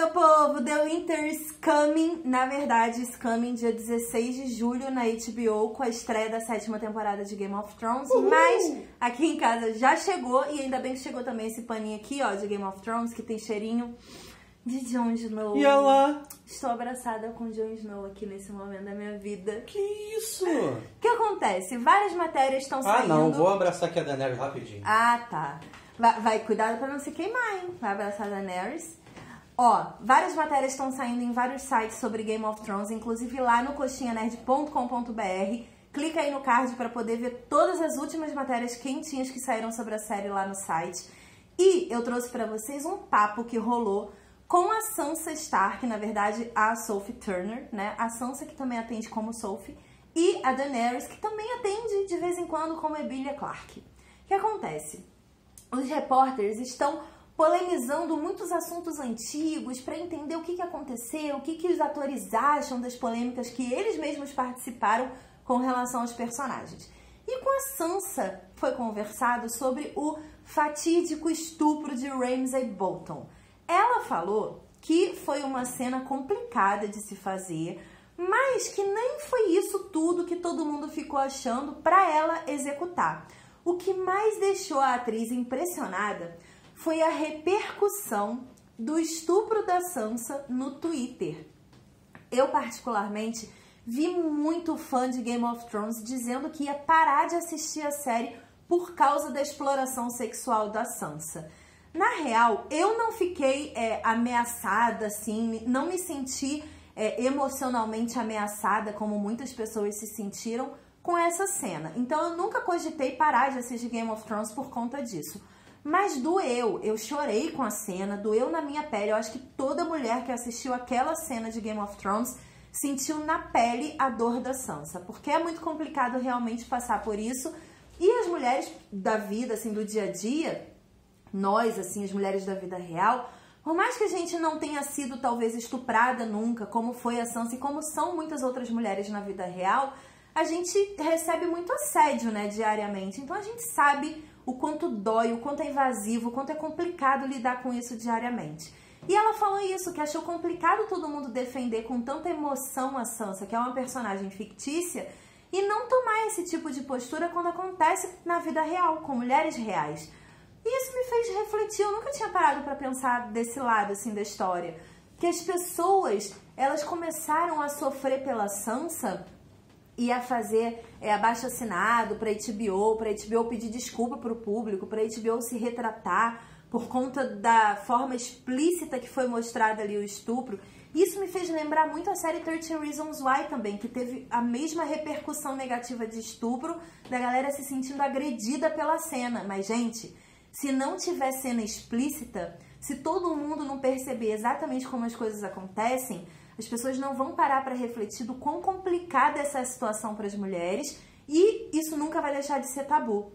meu povo! The Winter is Coming. Na verdade, is coming dia 16 de julho na HBO com a estreia da 7ª temporada de Game of Thrones. Mas aqui em casa já chegou e ainda bem que chegou também esse paninho aqui, ó, de Game of Thrones, que tem cheirinho de Jon Snow. E ela? Estou abraçada com Jon Snow aqui nesse momento da minha vida. Que isso? O que acontece? Várias matérias estão saindo... Ah, não. Vou abraçar aqui a Daenerys rapidinho. Ah, tá. Vai, cuidado pra não se queimar, hein? Vai abraçar a Daenerys. Ó, várias matérias estão saindo em vários sites sobre Game of Thrones, inclusive lá no coxinhanerd.com.br. Clica aí no card para poder ver todas as últimas matérias quentinhas que saíram sobre a série lá no site. E eu trouxe para vocês um papo que rolou com a Sansa Stark, na verdade a Sophie Turner, né? A Sansa que também atende como Sophie, e a Daenerys que também atende de vez em quando como Emilia Clarke. O que acontece? Os repórteres estão polemizando muitos assuntos antigos para entender o que aconteceu, o que os atores acham das polêmicas que eles mesmos participaram com relação aos personagens. E com a Sansa foi conversado sobre o fatídico estupro de Ramsay Bolton. Ela falou que foi uma cena complicada de se fazer, mas que nem foi isso tudo que todo mundo ficou achando para ela executar. O que mais deixou a atriz impressionada foi a repercussão do estupro da Sansa no Twitter. Eu, particularmente, vi muito fã de Game of Thrones dizendo que ia parar de assistir a série por causa da exploração sexual da Sansa. Na real, eu não fiquei ameaçada, assim, não me senti emocionalmente ameaçada, como muitas pessoas se sentiram com essa cena. Então, eu nunca cogitei parar de assistir Game of Thrones por conta disso. Mas doeu, eu chorei com a cena, doeu na minha pele. Eu acho que toda mulher que assistiu aquela cena de Game of Thrones sentiu na pele a dor da Sansa, porque é muito complicado realmente passar por isso. E as mulheres da vida, assim, do dia a dia, nós, assim, as mulheres da vida real, por mais que a gente não tenha sido talvez estuprada nunca, como foi a Sansa e como são muitas outras mulheres na vida real, a gente recebe muito assédio, né, diariamente. Então a gente sabe o quanto dói, o quanto é invasivo, o quanto é complicado lidar com isso diariamente. E ela falou isso, que achou complicado todo mundo defender com tanta emoção a Sansa, que é uma personagem fictícia, e não tomar esse tipo de postura quando acontece na vida real, com mulheres reais. E isso me fez refletir, eu nunca tinha parado para pensar desse lado, assim, da história. Que as pessoas, elas começaram a sofrer pela Sansa e a fazer abaixo-assinado para HBO pedir desculpa para o público, para HBO se retratar por conta da forma explícita que foi mostrada ali o estupro. Isso me fez lembrar muito a série 13 Reasons Why também, que teve a mesma repercussão negativa de estupro, da galera se sentindo agredida pela cena. Mas, gente, se não tiver cena explícita, se todo mundo não perceber exatamente como as coisas acontecem, as pessoas não vão parar para refletir do quão complicada é essa situação para as mulheres e isso nunca vai deixar de ser tabu.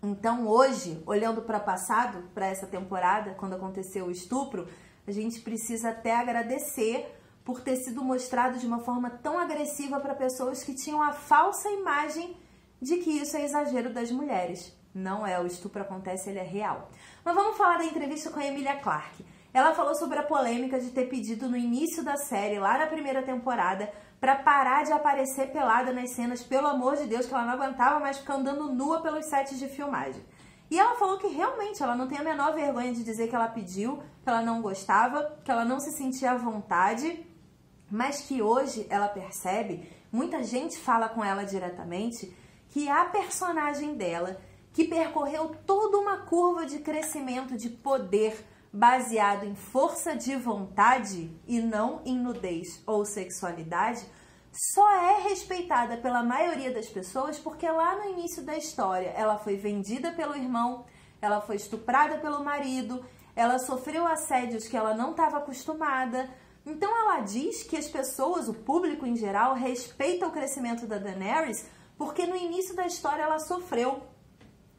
Então hoje, olhando para o passado, para essa temporada, quando aconteceu o estupro, a gente precisa até agradecer por ter sido mostrado de uma forma tão agressiva para pessoas que tinham a falsa imagem de que isso é exagero das mulheres. Não é, o estupro acontece, ele é real. Mas vamos falar da entrevista com a Emilia Clarke. Ela falou sobre a polêmica de ter pedido no início da série, lá na primeira temporada, para parar de aparecer pelada nas cenas, pelo amor de Deus, que ela não aguentava mais ficar andando nua pelos sets de filmagem. E ela falou que realmente ela não tem a menor vergonha de dizer que ela pediu, que ela não gostava, que ela não se sentia à vontade, mas que hoje ela percebe, muita gente fala com ela diretamente, que a personagem dela, que percorreu toda uma curva de crescimento, de poder, baseado em força de vontade e não em nudez ou sexualidade, só é respeitada pela maioria das pessoas porque lá no início da história ela foi vendida pelo irmão, ela foi estuprada pelo marido, ela sofreu assédios que ela não estava acostumada. Então ela diz que as pessoas, o público em geral, respeita o crescimento da Daenerys porque no início da história ela sofreu.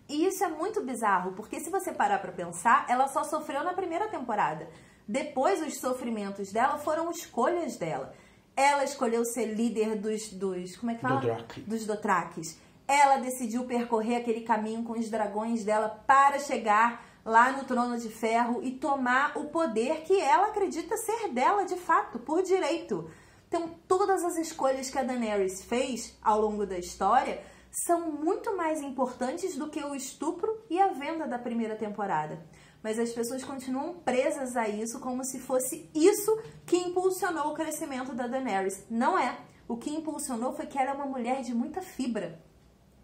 E isso é muito bizarro, porque se você parar pra pensar, ela só sofreu na primeira temporada. Depois, os sofrimentos dela foram escolhas dela. Ela escolheu ser líder dos como é que fala? Dos Dothrakis. Ela decidiu percorrer aquele caminho com os dragões dela para chegar lá no Trono de Ferro e tomar o poder que ela acredita ser dela de fato, por direito. Então, todas as escolhas que a Daenerys fez ao longo da história são muito mais importantes do que o estupro e a venda da primeira temporada. Mas as pessoas continuam presas a isso como se fosse isso que impulsionou o crescimento da Daenerys. Não é. O que impulsionou foi que ela é uma mulher de muita fibra,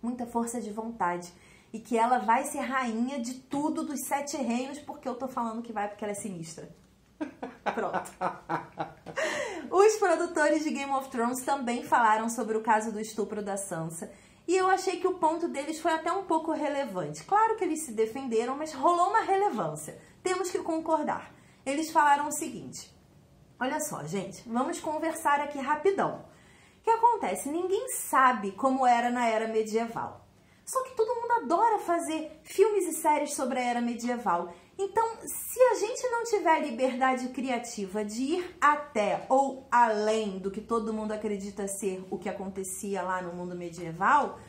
muita força de vontade. E que ela vai ser rainha de tudo dos 7 reinos, porque eu tô falando que vai porque ela é sinistra. Pronto. Os produtores de Game of Thrones também falaram sobre o caso do estupro da Sansa. E eu achei que o ponto deles foi até um pouco relevante. Claro que eles se defenderam, mas rolou uma relevância. Temos que concordar. Eles falaram o seguinte. Olha só, gente, vamos conversar aqui rapidão. O que acontece? Ninguém sabe como era na era medieval. Só que todo mundo adora fazer filmes e séries sobre a era medieval. Então, se a gente não tiver liberdade criativa de ir até ou além do que todo mundo acredita ser o que acontecia lá no mundo medieval,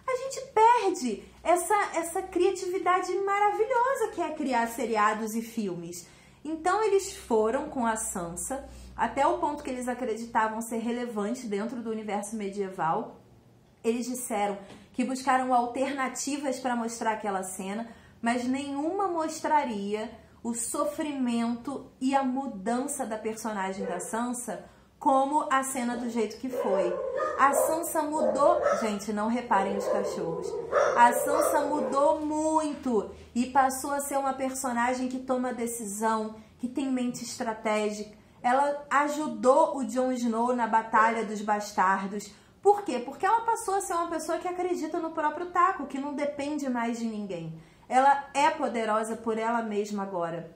a gente perde essa criatividade maravilhosa que é criar seriados e filmes. Então, eles foram com a Sansa até o ponto que eles acreditavam ser relevante dentro do universo medieval. Eles disseram que buscaram alternativas para mostrar aquela cena, mas nenhuma mostraria o sofrimento e a mudança da personagem da Sansa como a cena do jeito que foi. A Sansa mudou... Gente, não reparem os cachorros. A Sansa mudou muito e passou a ser uma personagem que toma decisão, que tem mente estratégica. Ela ajudou o Jon Snow na Batalha dos Bastardos. Por quê? Porque ela passou a ser uma pessoa que acredita no próprio taco, que não depende mais de ninguém. Ela é poderosa por ela mesma agora.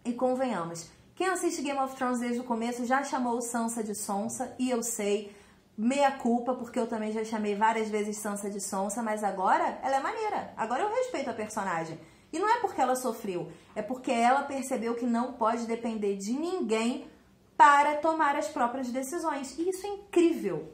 E convenhamos, quem assiste Game of Thrones desde o começo já chamou Sansa de Sonsa, e eu sei, meia culpa, porque eu também já chamei várias vezes Sansa de Sonsa, mas agora ela é maneira. Agora eu respeito a personagem. E não é porque ela sofreu, é porque ela percebeu que não pode depender de ninguém para tomar as próprias decisões. E isso é incrível.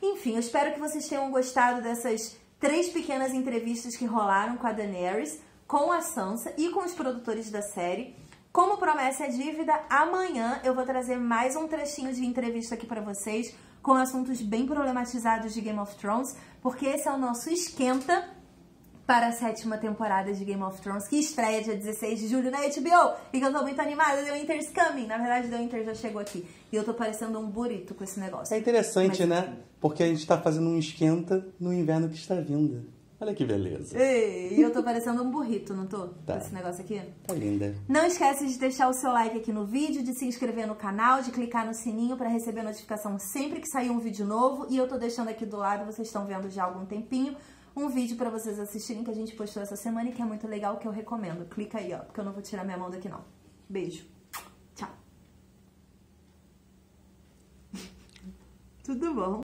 Enfim, eu espero que vocês tenham gostado dessas 3 pequenas entrevistas que rolaram com a Daenerys, com a Sansa e com os produtores da série. Como promessa é dívida, amanhã eu vou trazer mais um trechinho de entrevista aqui pra vocês com assuntos bem problematizados de Game of Thrones, porque esse é o nosso esquenta para a 7ª temporada de Game of Thrones, que estreia dia 16 de julho na HBO, e que eu tô muito animada. The Winter's Coming. Na verdade, The Winter já chegou aqui. E eu tô parecendo um burrito com esse negócio. É interessante, né? Porque a gente tá fazendo um esquenta no inverno que está vindo. Olha que beleza. E eu tô parecendo um burrito, não tô? Tá. Com esse negócio aqui. Tá linda. Não esquece de deixar o seu like aqui no vídeo, de se inscrever no canal, de clicar no sininho para receber notificação sempre que sair um vídeo novo. E eu tô deixando aqui do lado, vocês estão vendo já há algum tempinho, um vídeo pra vocês assistirem que a gente postou essa semana e que é muito legal, que eu recomendo. Clica aí, ó, porque eu não vou tirar minha mão daqui não. Beijo. Tchau. Tudo bom?